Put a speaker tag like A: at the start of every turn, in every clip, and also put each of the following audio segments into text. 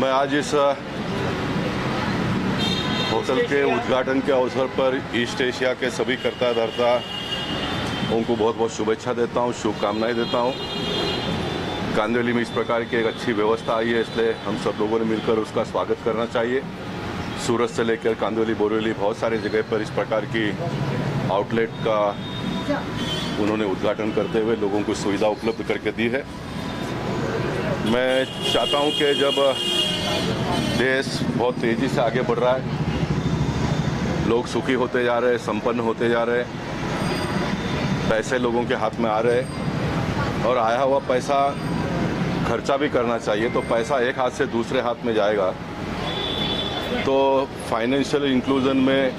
A: मैं आज इस होटल के उद्घाटन के अवसर पर ईस्ट एशिया के सभी कर्ता धर्ता उनको बहुत बहुत शुभेच्छा देता हूँ, शुभकामनाएं देता हूँ। कांदिवली में इस प्रकार की एक अच्छी व्यवस्था आई है, इसलिए हम सब लोगों ने मिलकर उसका स्वागत करना चाहिए। सूरत से लेकर कांदिवली, बोरीवली बहुत सारी जगह पर इस प्रकार की आउटलेट का उन्होंने उद्घाटन करते हुए लोगों को सुविधा उपलब्ध करके दी है। मैं चाहता हूं कि जब देश बहुत तेज़ी से आगे बढ़ रहा है, लोग सुखी होते जा रहे हैं, संपन्न होते जा रहे हैं, पैसे लोगों के हाथ में आ रहे हैं और आया हुआ पैसा खर्चा भी करना चाहिए, तो पैसा एक हाथ से दूसरे हाथ में जाएगा तो फाइनेंशियल इंक्लूजन में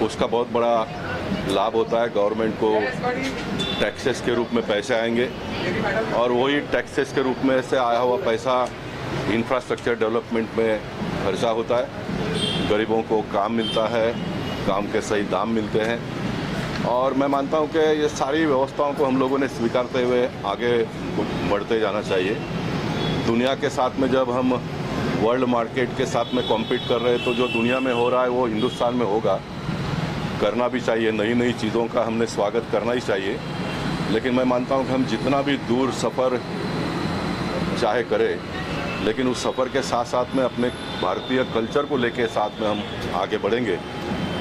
A: उसका बहुत बड़ा लाभ होता है। गवर्नमेंट को टैक्सेस के रूप में पैसे आएंगे और वही टैक्सेस के रूप में से आया हुआ पैसा इंफ्रास्ट्रक्चर डेवलपमेंट में खर्चा होता है। गरीबों को काम मिलता है, काम के सही दाम मिलते हैं और मैं मानता हूं कि ये सारी व्यवस्थाओं को हम लोगों ने स्वीकारते हुए आगे बढ़ते जाना चाहिए। दुनिया के साथ में जब हम वर्ल्ड मार्केट के साथ में कॉम्पीट कर रहे हैं तो जो दुनिया में हो रहा है वो हिंदुस्तान में होगा, करना भी चाहिए। नई नई चीज़ों का हमने स्वागत करना ही चाहिए। लेकिन मैं मानता हूं कि हम जितना भी दूर सफ़र चाहे करें, लेकिन उस सफ़र के साथ साथ में अपने भारतीय कल्चर को लेके साथ में हम आगे बढ़ेंगे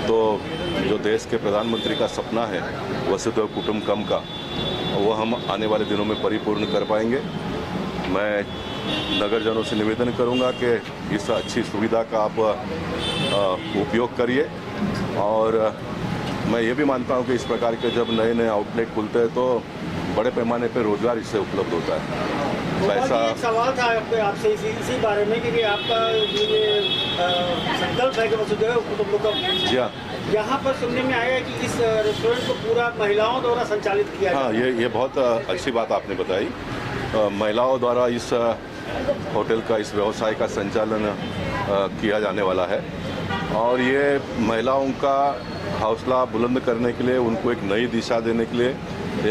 A: तो जो देश के प्रधानमंत्री का सपना है वसुधैव कुटुंबकम का, वो हम आने वाले दिनों में परिपूर्ण कर पाएंगे। मैं नगरजनों से निवेदन करूंगा कि इस अच्छी सुविधा का आप उपयोग करिए और मैं ये भी मानता हूं कि इस प्रकार के जब नए नए आउटलेट खुलते हैं तो बड़े पैमाने पर रोजगार इससे उपलब्ध होता है। पैसा
B: एक सवाल था आपसे इसी बारे में कि आपका ये संकल्प है कि वसुधैव कुटुंबकम,
A: जी हाँ,
B: यहाँ पर सुनने में आया कि इस रेस्टोरेंट को पूरा महिलाओं द्वारा संचालित किया
A: हाँ, ये बहुत अच्छी बात आपने बताई। महिलाओं द्वारा इस होटल का, इस व्यवसाय का संचालन किया जाने वाला है और ये महिलाओं का हौसला बुलंद करने के लिए, उनको एक नई दिशा देने के लिए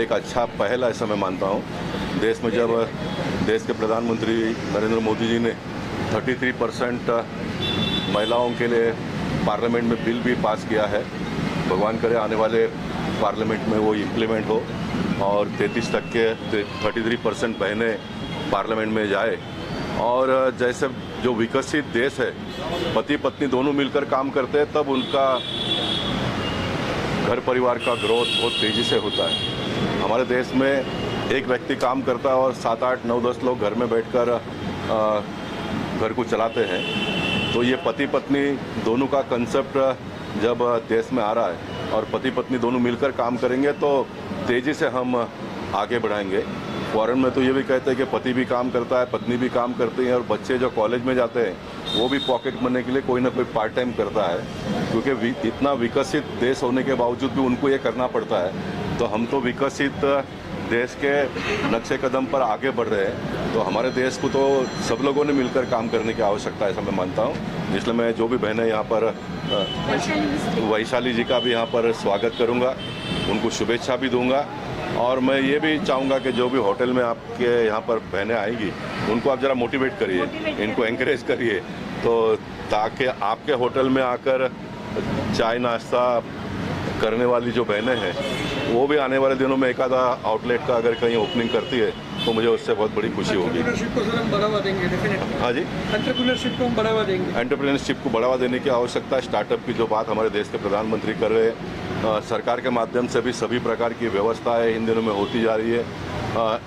A: एक अच्छा पहल ऐसा मैं मानता हूँ। देश में जब देश के प्रधानमंत्री नरेंद्र मोदी जी ने 33% महिलाओं के लिए पार्लियामेंट में बिल भी पास किया है, भगवान करे आने वाले पार्लियामेंट में वो इम्प्लीमेंट हो और 33% बहनें पार्लियामेंट में जाए और जैसे जो विकसित देश है, पति पत्नी दोनों मिलकर काम करते हैं तब उनका घर परिवार का ग्रोथ बहुत तेज़ी से होता है। हमारे देश में एक व्यक्ति काम करता है और 7, 8, 9, 10 लोग घर में बैठकर घर को चलाते हैं। तो ये पति पत्नी दोनों का कंसेप्ट जब देश में आ रहा है और पति पत्नी दोनों मिलकर काम करेंगे तो तेज़ी से हम आगे बढ़ाएंगे। फॉरेन में तो ये भी कहते हैं कि पति भी काम करता है, पत्नी भी काम करती है और बच्चे जो कॉलेज में जाते हैं वो भी पॉकेट मनी के लिए कोई ना कोई पार्ट टाइम करता है, क्योंकि इतना विकसित देश होने के बावजूद भी उनको ये करना पड़ता है। तो हम तो विकसित देश के नक्शे कदम पर आगे बढ़ रहे हैं, तो हमारे देश को तो सब लोगों ने मिलकर काम करने की आवश्यकता है, ऐसा मैं मानता हूँ। इसलिए मैं जो भी बहनें यहाँ पर, वैशाली जी का भी यहाँ पर स्वागत करूँगा, उनको शुभेच्छा भी दूँगा और मैं ये भी चाहूँगा कि जो भी होटल में आपके यहाँ पर बहनें आएंगी उनको आप ज़रा मोटिवेट करिए, इनको एनकरेज करिए, तो ताकि आपके होटल में आकर चाय नाश्ता करने वाली जो बहनें हैं वो भी आने वाले दिनों में एक आधा आउटलेट का अगर कहीं ओपनिंग करती है तो मुझे उससे बहुत बड़ी खुशी होगी।
B: एंटरप्रेन्योरशिप को सर हम बढ़ावा देंगे डेफिनेटली।
A: हाँ जी,
B: एंटरप्रेन्योरशिप को हम बढ़ावा देंगे।
A: एंटरप्रेन्योरशिप को बढ़ावा देने की आवश्यकता है। स्टार्टअप की जो बात हमारे देश के प्रधानमंत्री कर रहे हैं, सरकार के माध्यम से भी सभी प्रकार की व्यवस्थाएं इन दिनों में होती जा रही है।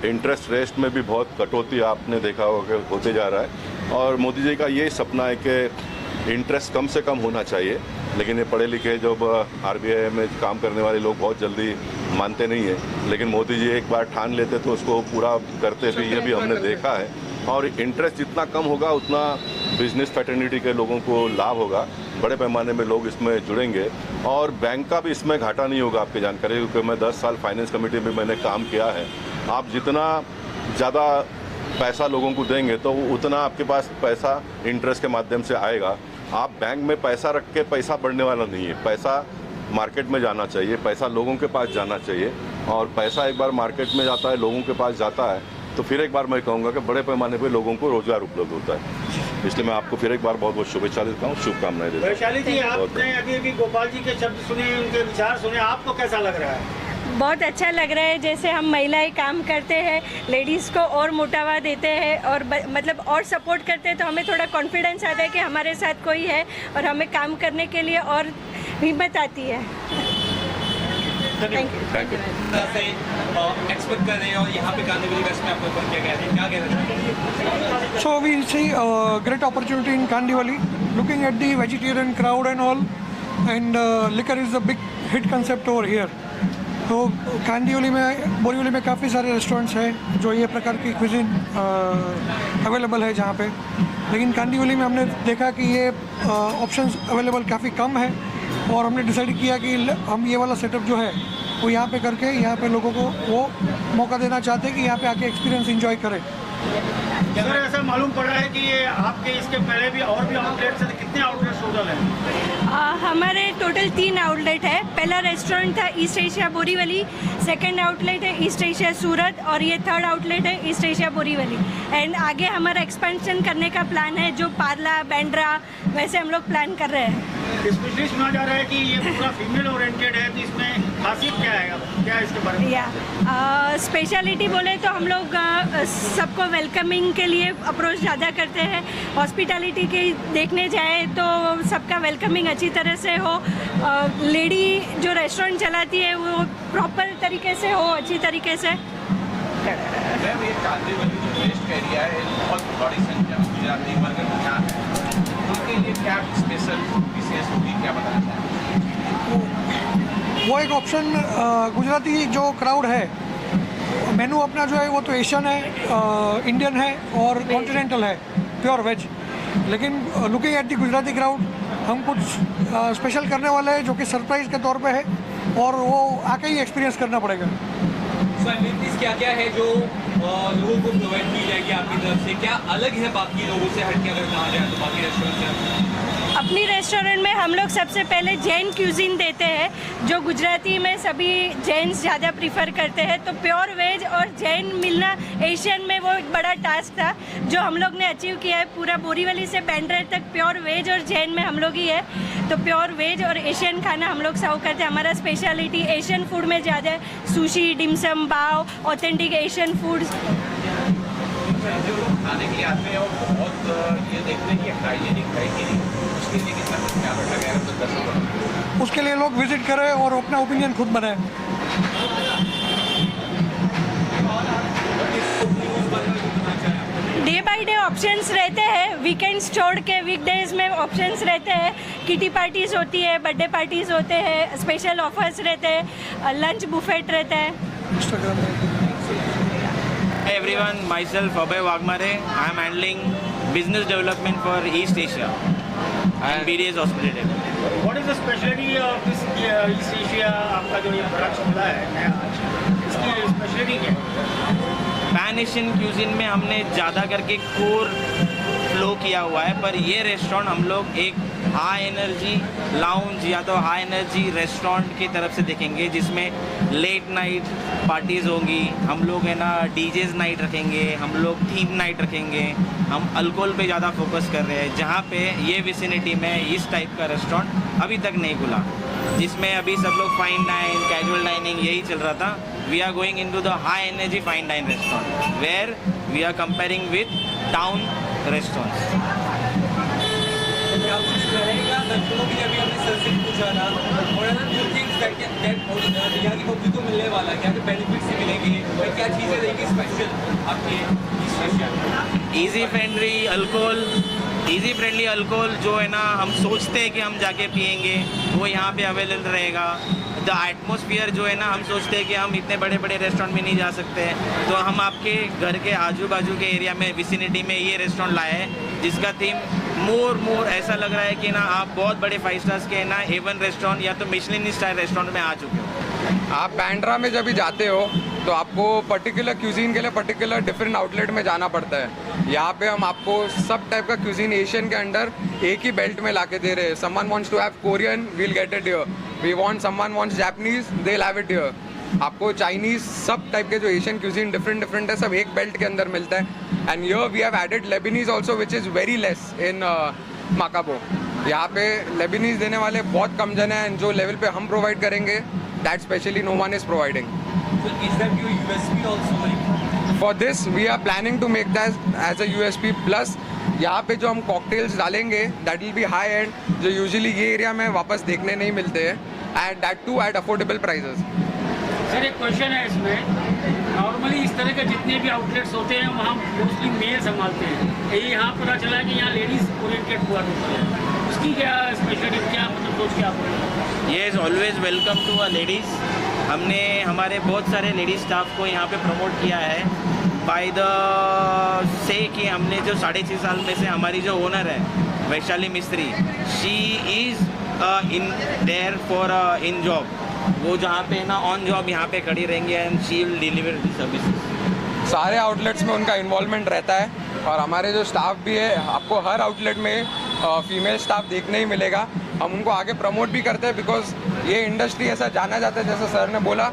A: इंटरेस्ट रेट में भी बहुत कटौती आपने देखा होगा होते जा रहा है और मोदी जी का यही सपना है कि इंटरेस्ट कम से कम होना चाहिए। लेकिन ये पढ़े लिखे जो RBI में काम करने वाले लोग बहुत जल्दी मानते नहीं हैं, लेकिन मोदी जी एक बार ठान लेते तो उसको पूरा करते भी, ये भी हमने देखा है। और इंटरेस्ट जितना कम होगा उतना बिजनेस फैटर्निटी के लोगों को लाभ होगा, बड़े पैमाने में लोग इसमें जुड़ेंगे और बैंक का भी इसमें घाटा नहीं होगा। आपकी जानकारी, क्योंकि मैं 10 साल फाइनेंस कमेटी में मैंने काम किया है। आप जितना ज़्यादा पैसा लोगों को देंगे तो उतना आपके पास पैसा इंटरेस्ट के माध्यम से आएगा। आप बैंक में पैसा रख के पैसा बढ़ने वाला नहीं है, पैसा मार्केट में जाना चाहिए, पैसा लोगों के पास जाना चाहिए और पैसा एक बार मार्केट में जाता है, लोगों के पास जाता है तो फिर एक बार मैं कहूँगा कि बड़े पैमाने पर लोगों को रोजगार उपलब्ध होता है। इसलिए मैं आपको फिर एक बार बहुत बहुत शुभेच्छा देता हूँ, शुभकामनाएं देता हूँ।
B: वैशाली जी, आपने अभी गोपाल जी के शब्द सुने, उनके विचार सुने, आपको कैसा लग रहा है?
C: बहुत अच्छा लग रहा है। जैसे हम महिलाएं काम करते हैं, लेडीज़ को और मोटावा देते हैं और मतलब और सपोर्ट करते हैं, तो हमें थोड़ा कॉन्फिडेंस आता है कि हमारे साथ कोई है और हमें काम करने के लिए और हिम्मत आती है। Thank you.
D: एक्सपेक्ट कर रहे हैं और यहाँ पे कार्निवल फेस्ट में आपको क्या कह रहे हैं, क्या कह रहे हैं?
E: So we see a great opportunity in Kandivali. Looking at the vegetarian crowd and all, and liquor is a big hit concept over here. तो कांदिवली में, बोरीवली में काफ़ी सारे रेस्टोरेंट्स हैं जो ये प्रकार की क्विज़िन अवेलेबल है जहाँ पे, लेकिन कांदिवली में हमने देखा कि ये ऑप्शंस अवेलेबल काफ़ी कम है और हमने डिसाइड किया कि हम ये वाला सेटअप जो है वो यहाँ पे करके यहाँ पे लोगों को वो मौका देना चाहते हैं कि यहाँ पे आके एक्सपीरियंस एंजॉय करें।
B: सर, ऐसा मालूम पड़ा है कि ये आपके इसके पहले भी और भी आउटलेट्स हैं, कितने आउटलेट्स टोटल हैं?
C: हमारे टोटल 3 आउटलेट है। पहला रेस्टोरेंट था east Asia Borivali, second outlet है ईस्ट एशिया सूरत और ये थर्ड आउटलेट है ईस्ट एशिया बोरीवली। एंड आगे हमारा एक्सपेंशन करने का प्लान है, जो पार्ला, बैंड्रा, वैसे हम लोग प्लान कर रहे हैं।
B: स्पेशली सुना जा रहा है कि ये पूरा फीमेल ओरिएंटेड है, तो इसमें खासियत क्या है, क्या है इसके बारे में?
C: या स्पेशलिटी बोले तो हम लोग सबको वेलकमिंग के लिए अप्रोच ज़्यादा करते हैं। हॉस्पिटैलिटी के देखने जाए तो सबका वेलकमिंग अच्छी तरह से हो, लेडी जो रेस्टोरेंट चलाती है वो प्रॉपर तरीके से हो, अच्छी तरीके से।
D: मैम, ये कार्निवल जो वेस्ट एरिया है, बहुत बड़ी संख्या में गुजराती वर्ग यहाँ है, उनके लिए क्या स्पेशल विशेष होगी, क्या बताना चाहेंगे?
E: वो एक ऑप्शन, गुजराती जो क्राउड है, मेनू अपना जो है वो तो एशियन है, इंडियन है और कॉन्टिनेंटल है, प्योर वेज। लेकिन looking at the Gujarati crowd, हम कुछ स्पेशल करने वाले हैं जो कि सरप्राइज के तौर पे है और वो आके ही एक्सपीरियंस करना पड़ेगा।
D: सो एमिनिटीज क्या क्या है जो लोगों को प्रोवाइड की जाएगी आपकी तरफ से, क्या अलग है बाकी लोगों से हटके अगर कहा जाए तो बाकी रेस्टोरेंट से?
C: अपनी रेस्टोरेंट में हम लोग सबसे पहले जैन क्यूजिन देते हैं, जो गुजराती में सभी जैन्स ज़्यादा प्रीफर करते हैं। तो प्योर वेज और जैन मिलना एशियन में वो एक बड़ा टास्क था जो हम लोग ने अचीव किया है। पूरा बोरीवली से बैंड्रा तक प्योर वेज और जैन में हम लोग ही है। तो प्योर वेज और एशियन खाना हम लोग सर्व करते हैं। हमारा स्पेशलिटी एशियन फूड में ज़्यादा है, सुशी, डिमसम, बाव, ऑथेंटिक एशियन फूड्स।
D: जो लोग खाने के लिए आते हैं और बहुत ये देखते हैं कि हाइजीनिक है कि नहीं, उसके लिए कितना कुछ ख्याल रखा गया है तो दर्शकों?
E: उसके लिए लोग विजिट करें और अपना ओपिनियन खुद बनाएं।
C: डे बाय डे ऑप्शंस रहते हैं, वीकेंड्स छोड़ के वीकडेज में ऑप्शंस रहते हैं। किटी पार्टीज होती है, बर्थडे पार्टीज होते हैं, स्पेशल ऑफर्स रहते हैं, लंच बुफेट रहता है।
F: Hi everyone, myself Abhay Wagmare. I am handling business development for East Asia and BDS Hospitality.
B: What is the specialty of this East Asia? आपका जो ये प्रोडक्ट खुला है नया, इसकी स्पेशलिटी क्या है?
F: पैन एशियन क्यूजिन में हमने ज़्यादा करके कोर फ्लो किया हुआ है, पर ये रेस्टोरेंट हम लोग एक हाई एनर्जी लाउंज या तो हाई एनर्जी रेस्टोरेंट की तरफ से देखेंगे, जिसमें लेट नाइट पार्टीज़ होंगी। हम लोग है ना डीजेज नाइट रखेंगे, हम लोग थीम नाइट रखेंगे। हम अल्कोहल पे ज़्यादा फोकस कर रहे हैं, जहाँ पे ये विसिनिटी में इस टाइप का रेस्टोरेंट अभी तक नहीं खुला, जिसमें अभी सब लोग फाइन डाइन, कैजुअल डाइनिंग यही चल रहा था। We are going into the high energy fine dine restaurant where we are comparing with town restaurants.
D: रहेगा दर्शकों के लिए अभी हमने सर से पूछा था, और जो थिंग्स दैट यहाँ की पब्लिक को मिलने वाला, क्या बेनिफिट्स से मिलेंगे और क्या चीज़ें रहेगी स्पेशल आपके ईस्ट एशिया में?
F: ईजी फ्रेंडली अल्कोहल जो है ना हम सोचते हैं कि हम जाके पियेंगे, वो यहाँ पे अवेलेबल रहेगा। द एटमोसफियर जो है ना, हम सोचते हैं कि हम इतने बड़े बड़े रेस्टोरेंट में नहीं जा सकते, तो हम आपके घर के आजू बाजू के एरिया में विसिनिटी में ये रेस्टोरेंट लाए हैं, जिसका थीम मोर ऐसा लग रहा है कि ना आप बहुत बड़े 5 स्टार्स के ना A1 रेस्टोरेंट या तो मिशलिन स्टार रेस्टोरेंट में आ चुके हो।
G: आप बैंड्रा में जब भी जाते हो तो आपको पर्टिकुलर क्यूजीन के लिए पर्टिकुलर डिफरेंट आउटलेट में जाना पड़ता है। यहाँ पे हम आपको सब टाइप का क्यूजीन एशियन के अंडर एक ही बेल्ट में लाके दे रहे हैं। Someone wants to have Korean, we'll get it here. We want someone wants Japanese, they will have it here. आपको चाइनीज़ सब टाइप के जो एशियन क्यूजीन डिफरेंट है सब एक बेल्ट के अंदर मिलता है। And here we have added Lebanese also which is very less in माकाबो। यहाँ पे लेबनीज देने वाले बहुत कम जन हैं, एंड जो लेवल पे हम प्रोवाइड करेंगे that specially no one is providing.
D: So is that your USP also, like?
G: For this we are planning to make that as a USP plus यहाँ पे जो हम कॉकटेल्स डालेंगे that will be high end, जो usually ये area में वापस देखने नहीं मिलते हैं, and that too at affordable prices.
B: Sir एक क्वेश्चन है इसमें, नॉर्मली इस तरह के जितने भी आउटलेट्स होते हैं वहाँ मोस्टली मेल संभालते हैं, यही यहाँ पता चला है कि यहाँ लेडीज़ ओरिएंटेड हुआ होता है, उसकी क्या स्पेशलिटी, क्या मतलब सोच के आप?
F: ये is always welcome to a ladies. हमने हमारे बहुत सारे लेडीज स्टाफ को यहाँ पे प्रमोट किया है बाय द से कि हमने जो 6.5 साल में से हमारी जो ओनर है वैशाली मिस्त्री, she is in their for in job, वो जहाँ पे ना ऑन जॉब यहाँ पे खड़ी रहेंगी and she will deliver the services.
G: सारे आउटलेट्स में उनका इन्वॉल्वमेंट रहता है, और हमारे जो स्टाफ भी है, आपको हर आउटलेट में फीमेल स्टाफ देखने ही मिलेगा। हम उनको आगे प्रमोट भी करते हैं बिकॉज ये इंडस्ट्री ऐसा जाना जाता है, जैसा सर ने बोला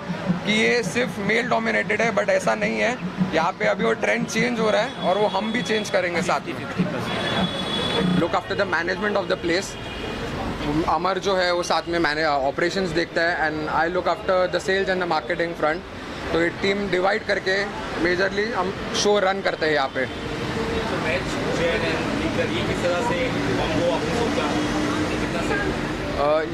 G: कि ये सिर्फ मेल डोमिनेटेड है, बट ऐसा नहीं है। यहाँ पे अभी वो ट्रेंड चेंज हो रहा है और वो हम भी चेंज करेंगे साथ ही। 50% look after the management of the place. Amar जो है वो साथ में ऑपरेशंस देखता है, and I look after the sales and the marketing front. तो ये टीम डिवाइड करके मेजरली हम शो रन करते हैं यहाँ पे।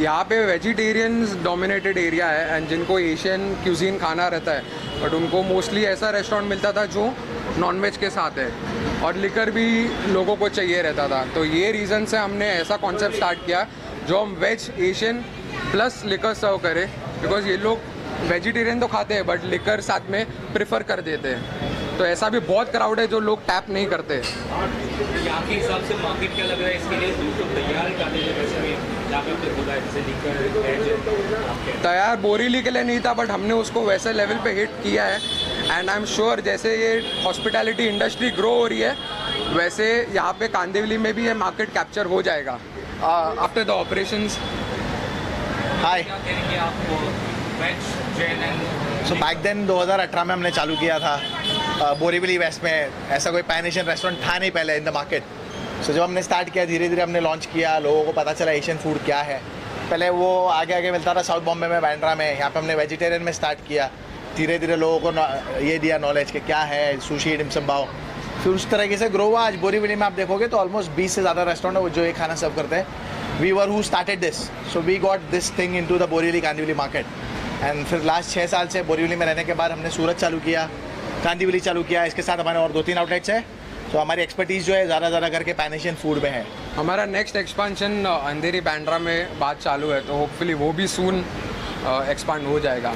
G: यहाँ पे वेजिटेरियंस डोमिनेटेड एरिया है, एंड जिनको एशियन क्यूजीन खाना रहता है, बट उनको मोस्टली ऐसा रेस्टोरेंट मिलता था जो नॉनवेज के साथ है, और लिकर भी लोगों को चाहिए रहता था। तो ये रीज़न से हमने ऐसा कॉन्सेप्ट स्टार्ट किया जो हम वेज एशियन प्लस लिकर सर्व करें, बिकॉज ये लोग वेजिटेरियन तो खाते हैं बट लिकर साथ में प्रेफर कर देते हैं। तो ऐसा भी बहुत क्राउड है जो लोग टैप नहीं करते।
D: यहाँ के हिसाब से मार्केट क्या लग रहा है इसके लिए? बिल्कुल तैयार करने के वैसे भी जहाँ पे आपने बोला है जैसे लीकर
G: तैयार बोरीली के लिए नहीं था, बट हमने उसको वैसे लेवल पे हिट किया है, एंड आई एम श्योर जैसे ये हॉस्पिटैलिटी इंडस्ट्री ग्रो हो रही है वैसे यहाँ पे कांदिवली में भी ये मार्केट कैप्चर हो जाएगा आफ्टर द ऑपरेशंस।
H: हाय,
D: क्या करेंगे आप veg Jain and?
H: So back then 2018 में हमने चालू किया था बोरीवली वेस्ट में। ऐसा कोई पैन एशियन रेस्टोरेंट था नहीं पहले इन द मार्केट। सो जब हमने स्टार्ट किया धीरे धीरे हमने लॉन्च किया, लोगों को पता चला एशियन फूड क्या है। पहले वो आगे आगे मिलता था साउथ बॉम्बे में, बांद्रा में। यहाँ पे हमने वेजिटेरियन में स्टार्ट किया, धीरे धीरे लोगों को ये दिया नॉलेज कि क्या है सुशी डिमसम बाओ। फिर उस तरीके से ग्रो हुआ। आज बोरीवली में आप देखोगे तो ऑलमोस्ट 20 से ज़्यादा रेस्टोरेंट है जो ये खाना सर्व करते हैं। We were who started this, so we got this thing into the Borivali Kandivali market. And फिर लास्ट 6 साल से बोरीवली में रहने के बाद हमने सूरत चालू किया, कांदिवली चालू किया, इसके साथ हमारे और 2-3 आउटलेट्स है। तो हमारी एक्सपर्टीज़ जो है ज़्यादा करके पैन एशियन फूड में है।
G: हमारा नेक्स्ट एक्सपांशन अंधेरी बांद्रा में बात चालू है, तो होपफुली वो भी सून एक्सपांड हो जाएगा।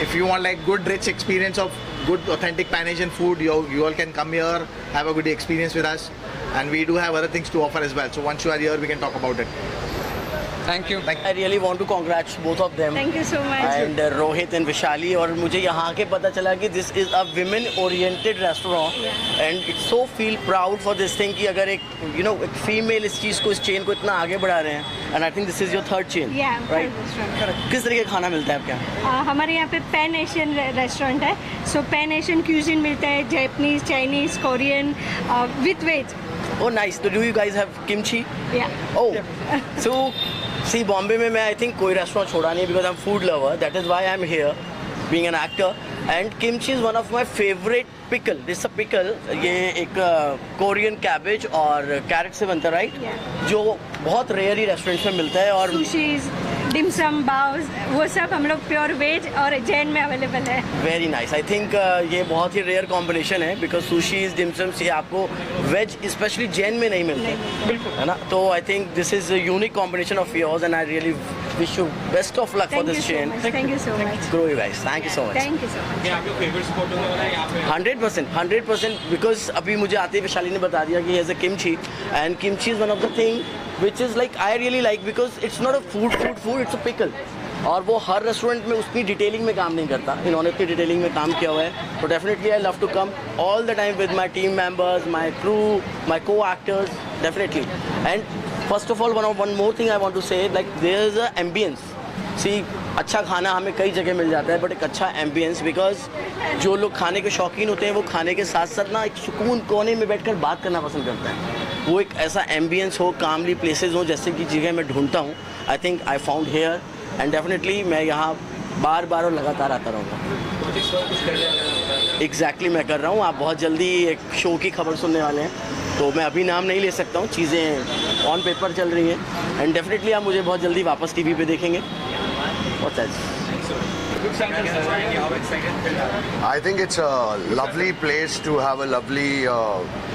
H: If you want like good rich experience of good authentic Pan Asian food, you all can come here, have a good experience with us, and we do have other things to offer as well. So once you are here, we can talk about it.
G: Thank you.
I: I really want to congratulate both of them.
C: Thank you so much.
I: And Rohit and Vishali. और मुझे यहाँ के पता चला कि this is a women oriented restaurant, and it's so feel proud for this thing कि अगर एक एक female इस चीज़ को, इस chain को इतना आगे बढ़ा रहे हैं, and I think this is your third chain.
C: Yeah,
I: right?
C: Correct.
I: किस तरीके का खाना मिलता है आपके यहाँ?
C: हमारे यहाँ पे पैन एशियन रेस्टोरेंट है, सो पैन एशियन क्यूजिन मिलता है, Japanese, Chinese, Korean with veg.
I: Oh nice. So do you guys have kimchi?
C: Yeah.
I: Oh, so see Bombay में मैं आई थिंक कोई रेस्टोरेंट छोड़ा नहीं because I am food lover, that is why I am here being an actor. And kimchi is one of my favourite pickle. This a pickle, ये एक Korean cabbage और carat से बनता है, right? जो बहुत रेयर ही रेस्टोरेंट्स में मिलता है। और
C: सुशीज, डिमसम, बाउज, वो सब हम लोग प्योर वेज और जैन में अवेलेबल है।
I: Very nice. आई थिंक ये बहुत ही रेयर कॉम्बिनेशन है बिकॉज सुशीज, डिमसम्स ये आपको वेज स्पेशली जैन में नहीं मिलते, बिल्कुल, है ना? तो I think this is a unique combination of yours, and I really wish you best of luck for this chain.
C: Thank you so much.
I: Grow you guys. Thank you so much.
C: Thank you so much.
D: ये आपका favourite spot होने वाला है यहाँ पे?
I: 100% because अभी मुझे आते ही विशाली ने बता दिया कि as a kimchi, and kimchi is one of the thing which is like I really like because it's not a food, it's a pickle. और वो हर रेस्टोरेंट में उतनी डिटेलिंग में काम नहीं करता, इन्होंने इतनी डिटेलिंग में काम किया हुआ है। तो definitely I love to come all the time with my team members, my crew, my co actors, definitely. And first of all one more thing I want to say, like there is a ambiance. See, अच्छा खाना हमें कई जगह मिल जाता है, but एक अच्छा ambience, because जो लोग खाने के शौकीन होते हैं वो खाने के साथ साथ ना एक सुकून कोने में बैठकर बात करना पसंद करते हैं। वो एक ऐसा एम्बियंस हो, कामली प्लेसेस हो, जैसे कि जगह मैं ढूंढता हूँ। I think I found here and definitely मैं यहाँ बार बार और लगातार आता रहूँगा। एग्जैक्टली मैं कर रहा हूँ। आप बहुत जल्दी एक शो की खबर सुनने वाले हैं, तो मैं अभी नाम नहीं ले सकता हूँ, चीज़ें ऑन पेपर चल रही हैं एंड डेफिनेटली आप मुझे बहुत जल्दी वापस टीवी पे देखेंगे। What's that?
J: I think it's a lovely place to have a lovely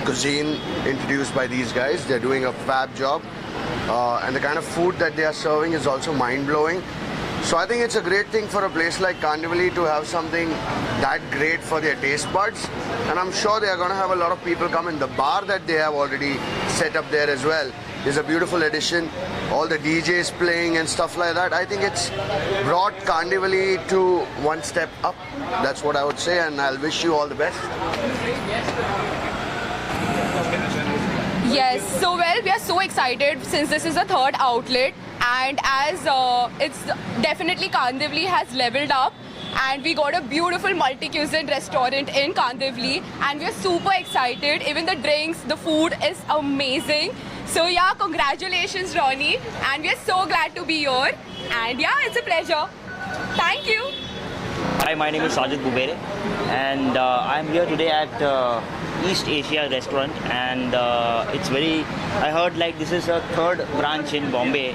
J: cuisine introduced by these guys. They're doing a fab job, and the kind of food that they are serving is also mind-blowing. So I think it's a great thing for a place like Kandivali to have something that great for their taste buds, and I'm sure they are going to have a lot of people come in. The bar that they have already set up there as well is a beautiful addition. All the DJs playing and stuff like that. I think it's brought Kandivali to one step up. That's what I would say, and I'll wish you all the best.
K: Yes, so well, we are so excited since this is the third outlet, and as it's definitely Kandivali has leveled up, and we got a beautiful multi-cuisine restaurant in Kandivali, and we are super excited. Even the drinks, the food is amazing. So yeah, congratulations Ronnie, and we are so glad to be here, and yeah, it's a pleasure. Thank you.
L: Hi, my name is Sajid Bubere, and I'm here today at East Asia restaurant, and I heard like this is a third branch in Bombay,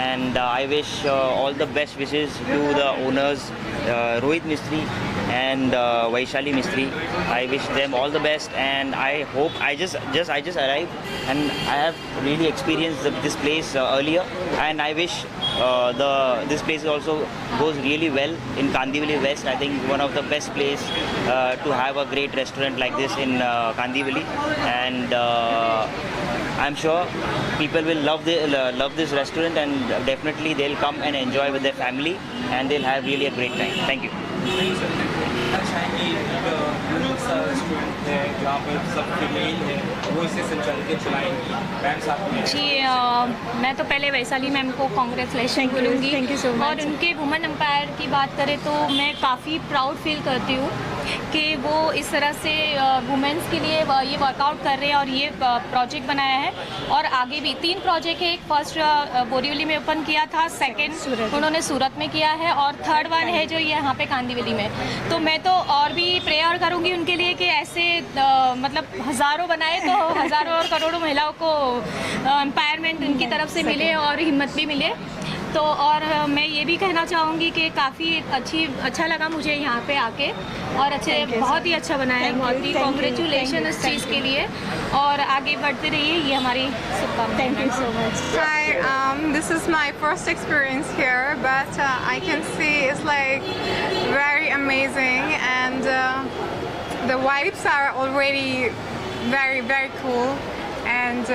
L: and I wish all the best wishes to the owners, Rohit Mistry and Vaishali Mistry. I wish them all the best, and I hope I just arrived, and I have really experienced this place earlier, and I wish this place also goes really well in Kandivali West. I think one of the best place to have a great restaurant like this in Kandivali, and I'm sure people will love this restaurant, and definitely they'll come and enjoy with their family, and they'll have really a great time. Thank you.
M: जी, मैं तो पहले Vaishali ma'am को congratulation बोलूँगी, और उनके women empire की बात करें तो मैं काफ़ी प्राउड फील करती हूँ कि वो इस तरह से वुमेन्स के लिए ये वर्कआउट कर रहे हैं और ये प्रोजेक्ट बनाया है, और आगे भी 3 प्रोजेक्ट है। एक फर्स्ट बोरीवली में ओपन किया था, सेकंड उन्होंने सूरत में किया है, और थर्ड वन है जो यहाँ पे कांदिवली में। तो मैं तो और भी प्रेयर करूँगी उनके लिए कि ऐसे मतलब हज़ारों बनाए, तो हज़ारों और करोड़ों महिलाओं को एम्पावरमेंट उनकी तरफ से मिले और हिम्मत भी मिले। तो और मैं ये भी कहना चाहूँगी कि काफ़ी अच्छा लगा मुझे यहाँ पे आके, और बहुत ही अच्छा बनाया है, बहुत ही कॉन्ग्रेचुलेशन इस चीज़ के लिए, और आगे बढ़ते रहिए, ये हमारी शुभकामनाएं। Thank you so much.
N: Hi, this is my first experience here, but I can see it's like very amazing, and the vibes are already very cool, and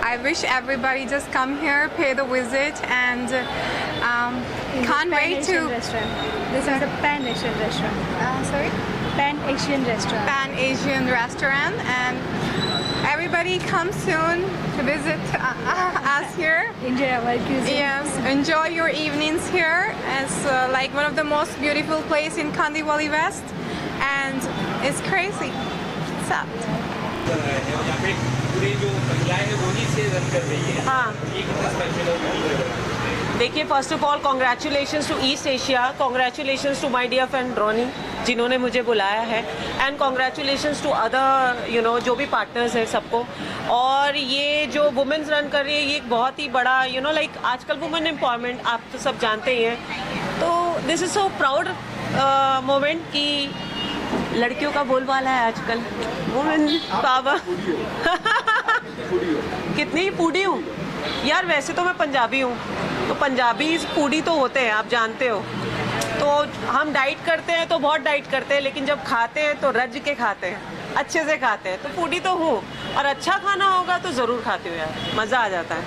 N: I wish everybody just come here, pay the visit, and can't wait to.
C: This is a Pan-Asian restaurant.
N: Sorry?
C: Pan-Asian restaurant.
N: Pan-Asian restaurant, and everybody come soon to visit us here.
C: Enjoy our cuisine.
N: Yes, enjoy your evenings here. It's like one of the most beautiful place in Kandivali West, and it's crazy. It's up.
O: हाँ, देखिए, first of all congratulations to East Asia, congratulations to my dear friend Ronnie जिन्होंने मुझे बुलाया है, and congratulations to other जो भी partners हैं सबको। और ये जो वुमेन्स रन कर रही है, ये एक बहुत ही बड़ा लाइक आजकल वुमेन एम्पावरमेंट आप तो सब जानते ही हैं, तो this is so proud moment कि लड़कियों का बोलबाला है आजकल, वुमेन पावर। कितनी फूडी हूँ यार, वैसे तो मैं पंजाबी हूँ, तो पंजाबी फूडी तो होते हैं, आप जानते हो। तो हम डाइट करते हैं तो बहुत डाइट करते हैं, लेकिन जब खाते हैं तो रज के खाते हैं, अच्छे से खाते हैं, तो फूडी तो हूँ, और अच्छा खाना होगा तो ज़रूर खाती हूँ यार, मज़ा आ जाता है।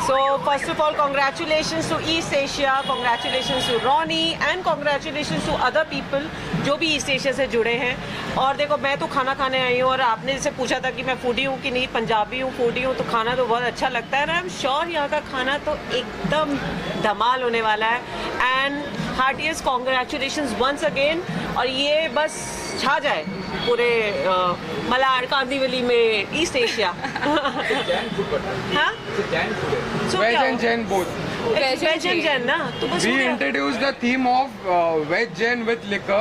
O: So first of all, congratulations to East Asia, congratulations to Ronnie and congratulations to other people जो भी ईस्ट एशिया से जुड़े हैं। और देखो, मैं तो खाना खाने आई हूँ और आपने जैसे पूछा था कि मैं फूडी हूँ कि नहीं, पंजाबी हूँ, फूडी हूँ, तो खाना तो बहुत अच्छा लगता है ना। आई एम श्योर यहाँ का खाना तो एकदम धमाल होने वाला है। And heartiest congratulations once again. और ये बस छा जाए पूरे मलाड कांदीवली में ईस्ट एशिया। हाँ,
G: Veg and Jain both.
O: Veg and Jain ना, तो बस
G: We
O: हो गया।
G: introduced the theme of veg Jain with liquor,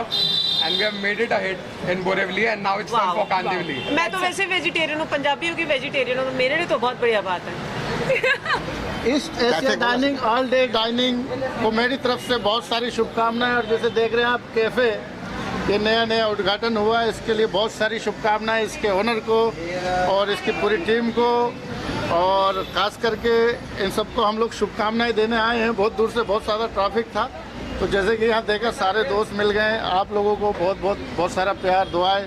G: and we have made it a hit in Borivali, and now it's time for Kandivali.
O: मैं तो वैसे vegetarian हूँ, पंजाबी हूँ कि वेजिटेरियन हूँ, तो मेरे लिए तो बहुत बढ़िया बात है।
P: East Asia dining all day dining को मेरी तरफ से बहुत सारी शुभकामनाएं। और जैसे देख रहे हैं आप, कैफ़े ये नया उद्घाटन हुआ है, इसके लिए बहुत सारी शुभकामनाएं इसके ओनर को और इसकी पूरी टीम को, और खास करके इन सबको हम लोग शुभकामनाएं देने आए हैं। बहुत दूर से बहुत ज़्यादा ट्रैफिक था, तो जैसे कि यहाँ देखा सारे दोस्त मिल गए। आप लोगों को बहुत सारा प्यार, दुआएं।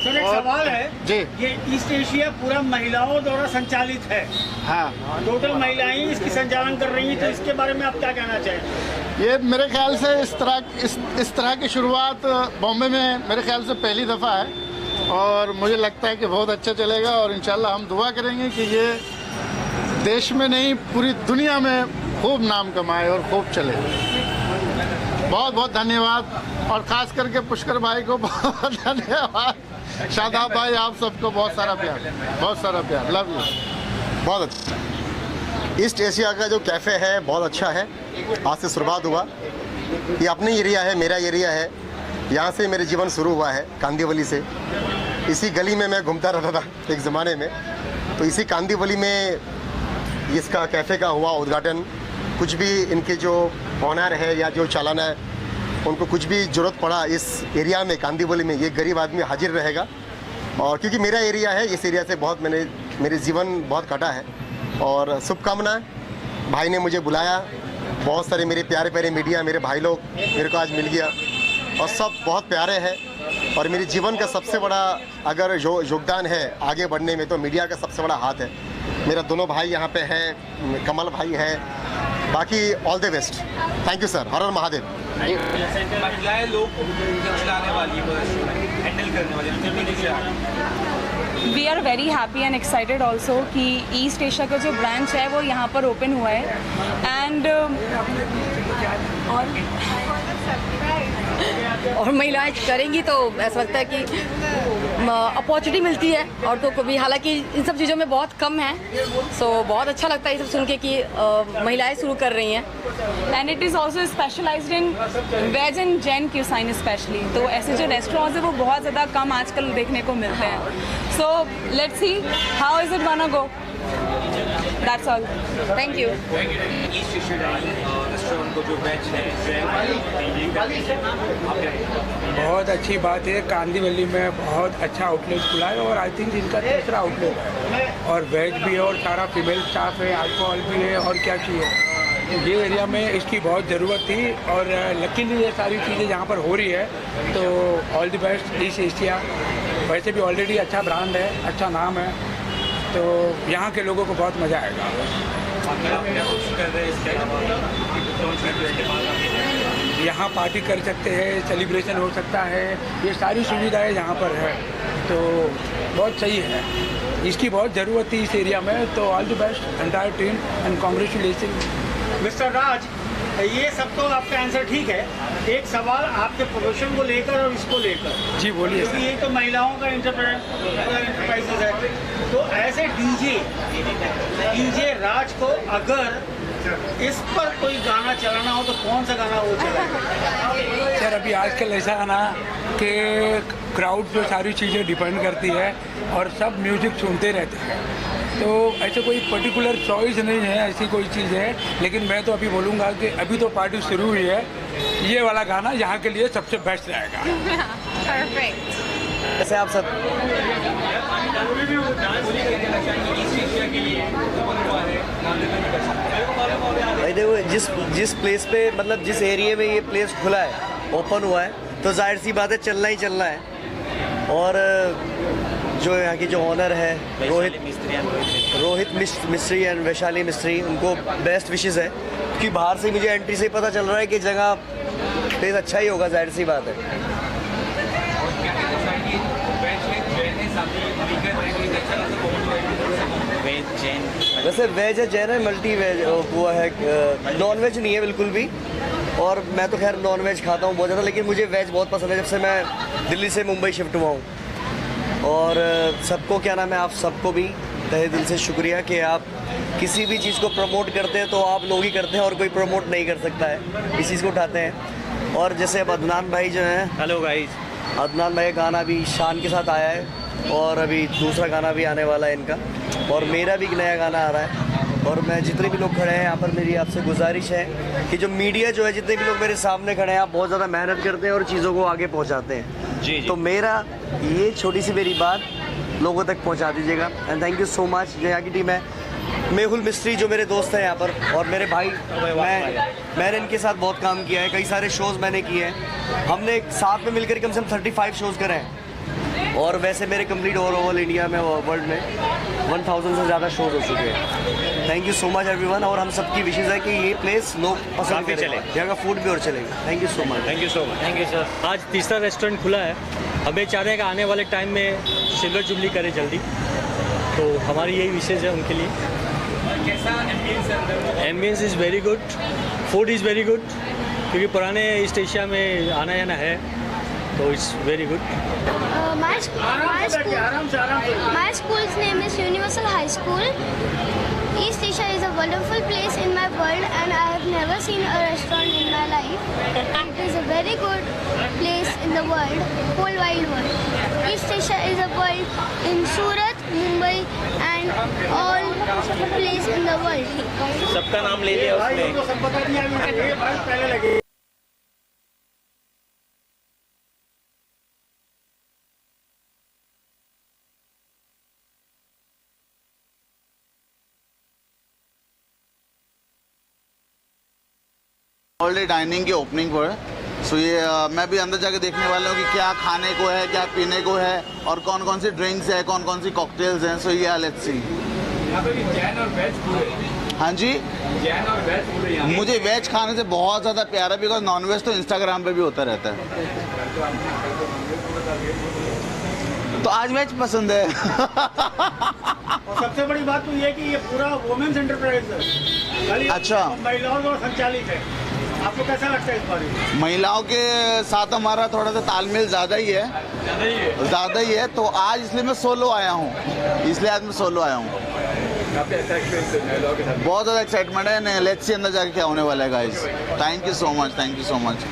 B: सर, एक सवाल है
P: जी,
B: ये ईस्ट एशिया पूरा महिलाओं द्वारा संचालित है।
P: हाँ,
B: टोटल महिलाएं इसकी संचालन कर रही हैं, तो इसके बारे में आप क्या कहना चाहेंगे?
P: ये मेरे ख्याल से इस तरह की शुरुआत बॉम्बे में मेरे ख्याल से पहली दफ़ा है, और मुझे लगता है कि बहुत अच्छा चलेगा। और इंशाल्लाह हम दुआ करेंगे कि ये देश में नहीं, पूरी दुनिया में खूब नाम कमाए और खूब चले। बहुत बहुत धन्यवाद, और ख़ास करके पुष्कर भाई को बहुत धन्यवाद। शादाब भाई, आप सबको बहुत सारा प्यार, लव यू।
Q: बहुत अच्छा। ईस्ट एशिया का जो कैफ़े है बहुत अच्छा है। आज से शुरुआत हुआ, ये अपनी एरिया है, मेरा एरिया है। यहाँ से मेरे जीवन शुरू हुआ है, कांदीवली से। इसी गली में मैं घूमता रहता था एक ज़माने में, तो इसी कांदीवली में इसका कैफ़े का हुआ उद्घाटन। कुछ भी इनके जो ऑनर है या जो चालाना है, उनको कुछ भी ज़रूरत पड़ा इस एरिया में, कांदीवली में, ये गरीब आदमी हाजिर रहेगा। और क्योंकि मेरा एरिया है, इस एरिया से बहुत मेरे जीवन बहुत कटा है। और शुभकामनाएं, भाई ने मुझे बुलाया, बहुत सारे मेरे प्यारे प्यारे मीडिया, मेरे भाई लोग मेरे को आज मिल गया, और सब बहुत प्यारे हैं। और मेरे जीवन का सबसे बड़ा अगर योगदान है आगे बढ़ने में, तो मीडिया का सबसे बड़ा हाथ है। मेरा दोनों भाई यहाँ पे हैं, कमल भाई है, बाकी all the best. Thank you sir, Har Har Mahadev.
D: महिलाएं लोग को चलाने वाली हैंडल करने वाली।
R: We are very happy and excited also कि ईस्ट एशिया का जो ब्रांच है वो यहाँ पर ओपन हुआ है। एंड
S: और महिलाएं करेंगी तो ऐसा लगता है कि अपॉर्चुनिटी मिलती है, और तो कभी, हालांकि इन सब चीज़ों में बहुत कम है। सो बहुत अच्छा लगता है ये सब सुन के कि महिलाएं शुरू कर रही हैं।
R: And it is also specialised in veg and Jain cuisine specially. तो ऐसे जो रेस्टोरेंट्स हैं वो बहुत ज़्यादा कम आजकल देखने को मिलते हैं। So let's see how is it gonna go. That's all, thank you.
D: East Asia dining restaurant को जो वेज है,
T: बहुत अच्छी बात है। कांदीवली में बहुत अच्छा आउटलेट खुला है, और आई थिंक इनका तीसरा आउटलेट है, और वेज भी है, और सारा फीमेल स्टाफ है, अल्कोहल भी है, और क्या चाहिए। ये एरिया में इसकी बहुत ज़रूरत थी, और लकीली ये सारी चीज़ें यहाँ पर हो रही है। तो all the best east Asia. वैसे भी ऑलरेडी अच्छा ब्रांड है, अच्छा नाम है, तो यहाँ के लोगों को बहुत मज़ा आएगा। यहाँ पार्टी कर सकते हैं, सेलिब्रेशन हो सकता है, ये सारी सुविधाएं यहाँ पर है, तो बहुत सही है। इसकी बहुत ज़रूरत थी इस एरिया में। तो all the best entire team and congratulation.
B: Mister Raj, ये सब तो आपका आंसर ठीक है। एक सवाल आपके प्रोफेशन को लेकर और इसको लेकर।
T: जी बोलिए।
B: क्योंकि ये तो महिलाओं का इंटरप्राइजेज है, तो ऐसे डीजे राज को अगर इस पर कोई गाना चलाना हो तो कौन सा गाना वो चलाएगा?
T: सर, अभी आजकल ऐसा है ना कि क्राउड पे सारी चीज़ें डिपेंड करती है, और सब म्यूज़िक सुनते रहते हैं, तो ऐसे कोई पर्टिकुलर चॉइस नहीं है, ऐसी कोई चीज़ है। लेकिन मैं तो अभी बोलूँगा कि अभी तो पार्टी शुरू हुई है, ये वाला गाना यहाँ के लिए सबसे बेस्ट रहेगा।
I: परफेक्ट। ऐसे आप सब भाई देखो, जिस प्लेस पे, मतलब जिस एरिया में ये प्लेस खुला है, ओपन हुआ है, तो जाहिर सी बात है चलना ही चलना है। और जो यहाँ की जो ऑनर है रोहित मिस्त्री एंड वैशाली मिस्त्री, उनको बेस्ट विशेस है, क्योंकि बाहर से मुझे एंट्री से पता चल रहा है कि जगह टेस्ट अच्छा ही होगा, जाहिर सी बात है। वैसे वेज है, जैन है, मल्टी वेज हुआ है, नॉन वेज नहीं है बिल्कुल भी। और मैं तो खैर नॉन वेज खाता हूँ बहुत ज़्यादा, लेकिन मुझे वेज बहुत पसंद है जब से मैं दिल्ली से मुंबई शिफ्ट हुआ हूँ। और सबको क्या नाम है, आप सबको भी तहे दिल से शुक्रिया कि आप किसी भी चीज़ को प्रमोट करते हैं तो आप लोग ही करते हैं और कोई प्रमोट नहीं कर सकता है, इस चीज़ को उठाते हैं। और जैसे अब अदनान भाई जो हैं, हेलो गाइस, अदनान भाई का गाना अभी शान के साथ आया है और अभी दूसरा गाना भी आने वाला है इनका, और मेरा भी एक नया गाना आ रहा है। और मैं जितने भी लोग खड़े हैं यहाँ पर, मेरी आपसे गुजारिश है कि जो मीडिया जो है, जितने भी लोग मेरे सामने खड़े हैं, आप बहुत ज़्यादा मेहनत करते हैं और चीज़ों को आगे पहुँचाते हैं। जी। तो मेरा ये छोटी सी मेरी बात लोगों तक पहुँचा दीजिएगा। And thank you so much. जो यहाँ की टीम है, मेहुल मिस्त्री जो मेरे दोस्त हैं यहाँ पर, और मेरे भाई, मैंने इनके साथ बहुत काम किया है, कई सारे शोज़ मैंने किए हैं, हमने साथ में मिलकर कम से कम 35 शोज़ करे हैं। और वैसे मेरे कंप्लीट ओवरऑल इंडिया में, वर्ल्ड में 1000 से ज़्यादा शोज़ हो चुके हैं। Thank you so much everyone. और हम सबकी विशेष है कि ये प्लेस लोग पसंद करें, यहाँ का फूड भी और चलेगा। Thank you so much.
U: Thank you so much. Thank you sir. आज तीसरा रेस्टोरेंट खुला है, हमें चाह रहे हैं कि आने वाले टाइम में सिल्वर जुबली करें जल्दी, तो हमारी यही विशेष है उनके लिए। Ambience is very good, food is very good, क्योंकि पुराने ईस्ट एशिया में आना जाना है, तो it's very good.
V: My school's name is Universal High School. East Asia is a wonderful place in my world, and I have never seen a restaurant in my life. It is a very good place in the world, whole wide world. East Asia is a world in Surat, Mumbai, and all place in the world.
F: सबका नाम ले लिया उसने।
W: All day dining की opening पर, सो ये मैं भी अंदर जाके देखने वाला हूँ कि क्या खाने को है, क्या पीने को है, और कौन कौन सी ड्रिंक्स है, कौन कौन सी कॉकटेल्स हैं। सो ये लेट्स सी। हाँ जी, मुझे वेज खाने से बहुत ज़्यादा प्यार है, बिकॉज नॉन वेज तो इंस्टाग्राम पे भी होता रहता है, तो आज वेज पसंद है।
X: और सबसे बड़ी बात तो ये कि ये पूरा वुमेन्स एंटरप्राइज है,
W: अच्छा,
X: महिलाओं द्वारा संचालित है। आपको कैसा लगता है इस बारे में?
W: महिलाओं के साथ हमारा थोड़ा सा तालमेल ज़्यादा ही है, तो आज इसलिए मैं सोलो आया हूँ, बहुत ज़्यादा एक्साइटमेंट है। लेट्स सी अंदर जाके क्या होने वाला है guys. Thank you so much.